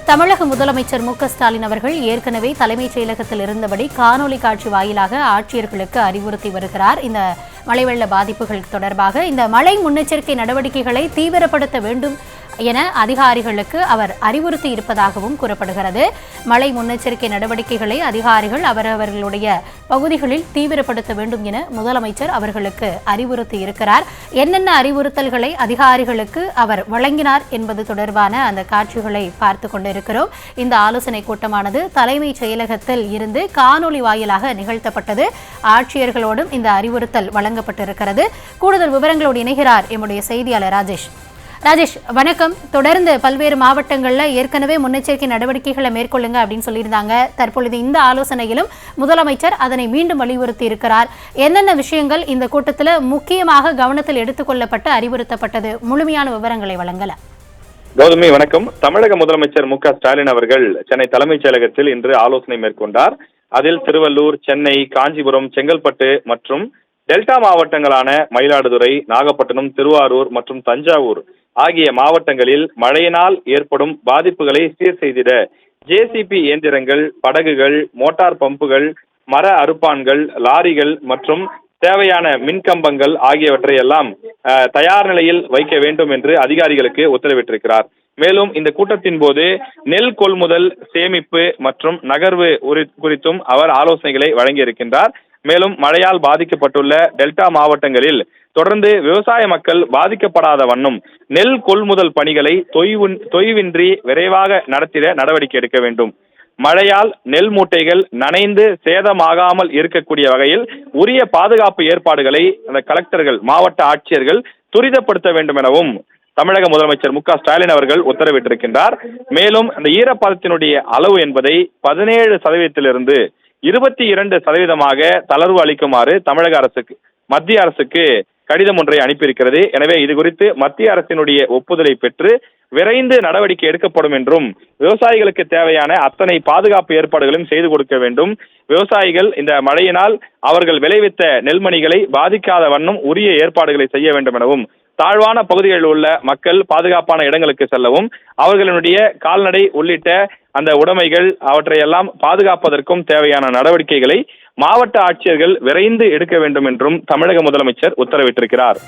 தமிழக முதலமைச்சர் மு.க.ஸ்டாலின் அவர்கள் ஏற்கனவே தலைமைச் செயலகத்தில் இருந்தபடி காணொலி காட்சி வாயிலாக ஆட்சியர்களுக்கு அறிவுறுத்தி வருகிறார். இந்த மழை வெள்ள பாதிப்புகள் தொடர்பாக இந்த மழை முன்னெச்சரிக்கை நடவடிக்கைகளை தீவிரப்படுத்த வேண்டும் என அதிகாரிகளுக்கு அவர் அறிவுறுத்தி இருப்பதாகவும் கூறப்படுகிறது. மழை முன்னெச்சரிக்கை நடவடிக்கைகளை அதிகாரிகள் அவரவர்களுடைய பகுதிகளில் தீவிரப்படுத்த வேண்டும் என முதலமைச்சர் அவர்களுக்கு அறிவுறுத்தி இருக்கிறார். என்னென்ன அறிவுறுத்தல்களை அதிகாரிகளுக்கு அவர் வழங்கினார் என்பது தொடர்பான அந்த காட்சிகளை பார்த்து கொண்டிருக்கிறோம். இந்த ஆலோசனை கூட்டமானது தலைமைச் செயலகத்தில் இருந்து காணொலி வாயிலாக நிகழ்த்தப்பட்டது. ஆட்சியர்களோடும் இந்த அறிவுறுத்தல் வழங்கப்பட்டிருக்கிறது. கூடுதல் விவரங்களோடு இணைகிறார் எம்முடைய செய்தியாளர் ராஜேஷ். வணக்கம். தொடர்ந்து பல்வேறு மாவட்டங்களில் ஏற்கனவே முன்னெச்சரிக்கை நடவடிக்கைகளை மேற்கொள்ளுங்க அப்படின்னு சொல்லியிருந்தாங்க. தற்பொழுது இந்த ஆலோசனையிலும் முதலமைச்சர் அதனை மீண்டும் வலியுறுத்தி இருக்கிறார். என்னென்ன விஷயங்கள் இந்த கூட்டத்தில் முக்கியமாக கவனத்தில் எடுத்துக்கொள்ளப்பட்டு அறிவுறுத்தப்பட்டது? முழுமையான விவரங்களை வழங்கல. கௌதமி வணக்கம். தமிழக முதலமைச்சர் மு.க.ஸ்டாலின் அவர்கள் சென்னை தலைமைச் செயலகத்தில் இன்று ஆலோசனை மேற்கொண்டார். அதில் திருவள்ளூர், சென்னை, காஞ்சிபுரம், செங்கல்பட்டு மற்றும் டெல்டா மாவட்டங்களான மயிலாடுதுறை, நாகப்பட்டினம், திருவாரூர் மற்றும் தஞ்சாவூர் ஆகிய மாவட்டங்களில் மழையினால் ஏற்படும் பாதிப்புகளை சீர் செய்திட ஜேசிபி இயந்திரங்கள், படகுகள், மோட்டார் பம்புகள், மர அறுப்பான்கள், லாரிகள் மற்றும் தேவையான மின்கம்பங்கள் ஆகியவற்றை எல்லாம் தயார் நிலையில் வைக்க வேண்டும் என்று அதிகாரிகளுக்கு உத்தரவிட்டிருக்கிறார். மேலும் இந்த கூட்டத்தின் போது நெல் கொள்முதல், சேமிப்பு மற்றும் நகர்வு குறித்தும் அவர் ஆலோசனைகளை வழங்கியிருக்கின்றார். மேலும் மழையால் பாதிக்கப்பட்டுள்ள டெல்டா மாவட்டங்களில் தொடர்ந்து விவசாய மக்கள் பாதிக்கப்படாத வண்ணம் நெல் கொள்முதல் பணிகளை தொய்வின்றி விரைவாக நடத்திட நடவடிக்கை எடுக்க வேண்டும். மழையால் நெல் மூட்டைகள் நனைந்து சேதமாகாமல் இருக்கக்கூடிய வகையில் உரிய பாதுகாப்பு ஏற்பாடுகளை அந்த கலெக்டர்கள், மாவட்ட ஆட்சியர்கள் துரிதப்படுத்த வேண்டும் எனவும் தமிழக முதலமைச்சர் மு.க.ஸ்டாலின் அவர்கள் உத்தரவிட்டிருக்கின்றார். மேலும் அந்த ஈரப்பதத்தினுடைய அளவு என்பதை 17% 22% தளர்வு அளிக்குமாறு தமிழக அரசுக்கு, மத்திய அரசுக்கு கடிதம் ஒன்றை அனுப்பியிருக்கிறது. எனவே இது குறித்து மத்திய அரசினுடைய ஒப்புதலை பெற்று விரைந்து நடவடிக்கை எடுக்கப்படும் என்றும், விவசாயிகளுக்கு தேவையான அத்தனை பாதுகாப்பு ஏற்பாடுகளையும் செய்து கொடுக்க வேண்டும். விவசாயிகள் இந்த மழையினால் அவர்கள் விளைவித்த நெல்மணிகளை பாதிக்காத வண்ணம் உரிய ஏற்பாடுகளை செய்ய வேண்டும் எனவும், தாழ்வான பகுதிகளில் உள்ள மக்கள் பாதுகாப்பான இடங்களுக்கு செல்லவும், அவர்களுடைய கால்நடை உள்ளிட்ட அந்த உடைமைகள் அவற்றையெல்லாம் பாதுகாப்பதற்கும் தேவையான நடவடிக்கைகளை மாவட்ட ஆட்சியர்கள் விரைந்து எடுக்க வேண்டும் என்றும் தமிழக முதலமைச்சர் உத்தரவிட்டிருக்கிறார்.